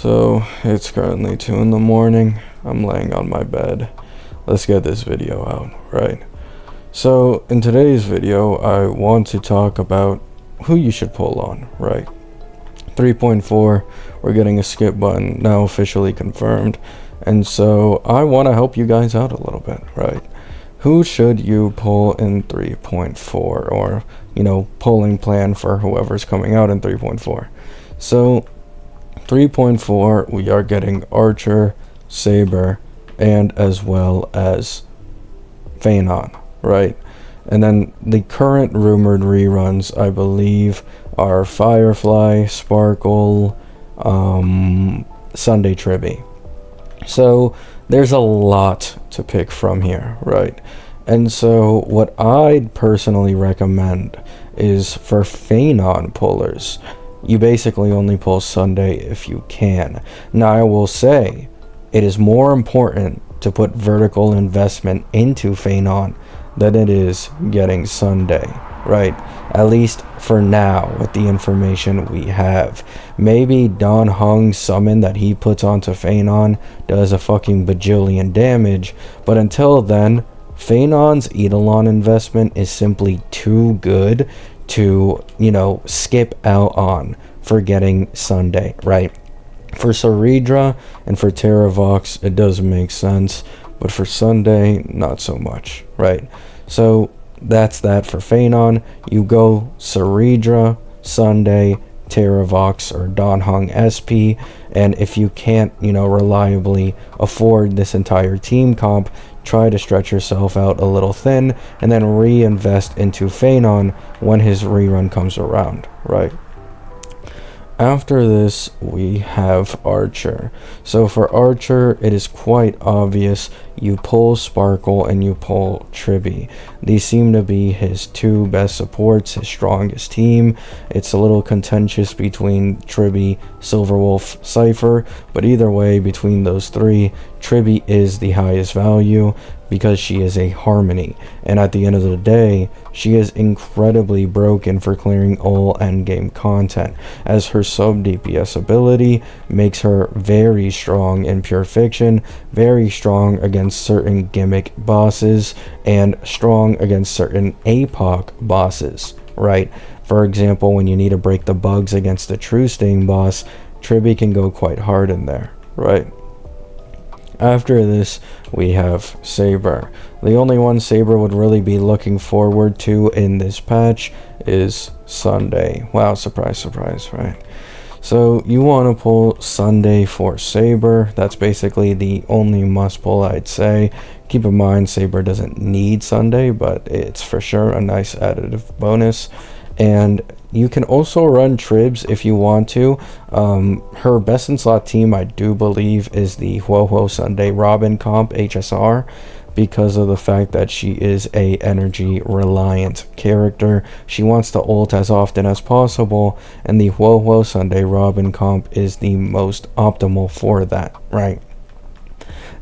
So it's currently 2 in the morning. I'm laying on my bed. Let's get this video out, right? So in today's video, I want to talk about who you should pull on, right? 3.4, we're getting a skip button now officially confirmed. And so I want to help you guys out a little bit, right? Who should you pull in 3.4, or, polling plan for whoever's coming out in 3.4? So 3.4, we are getting Archer, Saber, and as well as Feainon, right? And then the current rumored reruns, I believe, are Firefly, Sparkle, Sunday Tribby. So there's a lot to pick from here, right? And so what I'd personally recommend is for Feainon pullers, you basically only pull Sunday if you can. Now I will say, it is more important to put vertical investment into Feainon than it is getting Sunday, right? At least for now, with the information we have. Maybe Don Hung's summon that he puts onto Feainon does a fucking bajillion damage, but until then, Feainon's Eidolon investment is simply too good to, skip out on for getting Sunday, right? For Saridra and for Terravox, it does make sense, but for Sunday, not so much, right? So that's that for Feainon. You go Saridra, Sunday, Terravox, or Don Hung SP, and if you can't, reliably afford this entire team comp, try to stretch yourself out a little thin, and then reinvest into Feainon when his rerun comes around, right? After this, we have Archer. So for Archer, it is quite obvious. You pull Sparkle and you pull Tribby. These seem to be his two best supports, his strongest team. It's a little contentious between Tribby, Silverwolf, Cypher, but either way, between those three, Tribby is the highest value because she is a Harmony, and at the end of the day, she is incredibly broken for clearing all endgame content, as her sub DPS ability makes her very strong in Pure Fiction, very strong against certain gimmick bosses, and strong against certain APOC bosses, right? For example, when you need to break the bugs against the True Sting boss, Tribby can go quite hard in there, right? After this, we have Saber. The only one Saber would really be looking forward to in this patch is Sunday. Wow, surprise, surprise, right? So you want to pull Sunday for Saber. That's basically the only must pull, I'd say. Keep in mind, Saber doesn't need Sunday, but it's for sure a nice additive bonus. And you can also run Tribs if you want to. Her best in slot team, I do believe, is the Huohuo Sunday Robin comp HSR, because of the fact that she is a energy reliant character. She wants to ult as often as possible, and the Huohuo Sunday Robin comp is the most optimal for that, right?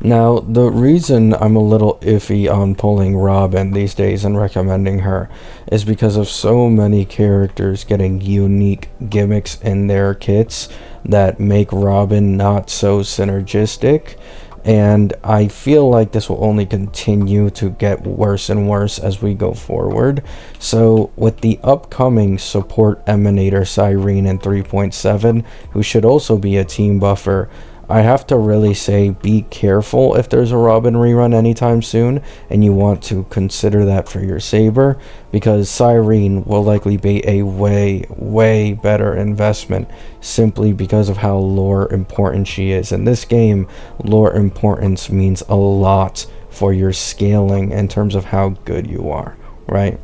Now, the reason I'm a little iffy on pulling Robin these days and recommending her is because of so many characters getting unique gimmicks in their kits that make Robin not so synergistic, and I feel like this will only continue to get worse and worse as we go forward. So with the upcoming support Emanator Sirene in 3.7, who should also be a team buffer, I have to really say be careful if there's a Robin rerun anytime soon and you want to consider that for your Saber, because Sirene will likely be a way better investment simply because of how lore important she is. In this game, lore importance means a lot for your scaling in terms of how good you are, right?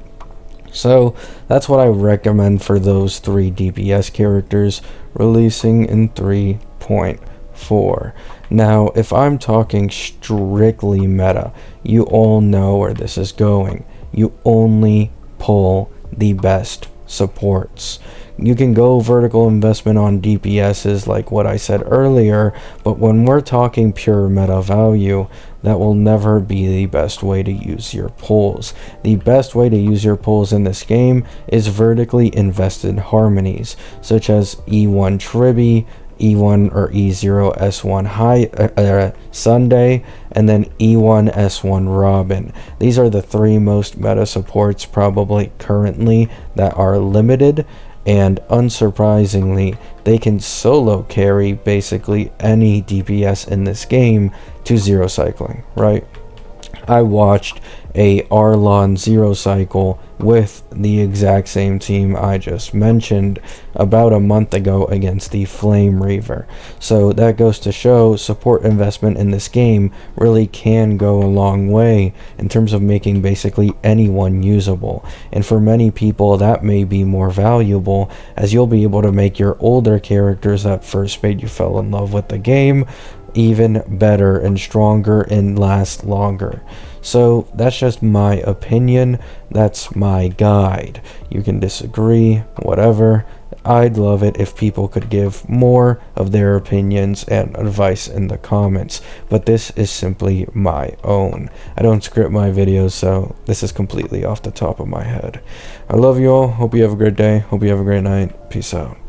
So that's what I recommend for those three DPS characters releasing in 3.4. Now, if I'm talking strictly meta, you all know where this is going. You only pull the best supports. You can go vertical investment on DPSs like what I said earlier, but when we're talking pure meta value, that will never be the best way to use your pulls. The best way to use your pulls in this game is vertically invested harmonies, such as E1 Tribby, E1 or E0 S1 Sunday, and then E1 S1 Robin. These are the three most meta supports probably currently that are limited, and unsurprisingly, they can solo carry basically any DPS in this game to zero cycling, right? I watched a Arlon zero cycle with the exact same team I just mentioned about a month ago against the Flame Reaver. So that goes to show support investment in this game really can go a long way in terms of making basically anyone usable. And for many people that may be more valuable, as you'll be able to make your older characters that first made you fall in love with the game even better and stronger and last longer. So that's just my opinion. That's my guide. You can disagree, whatever. I'd love it if people could give more of their opinions and advice in the comments, but this is simply my own. I don't script my videos, so this is completely off the top of my head. I love you all. Hope you have a great day. Hope you have a great night. Peace out.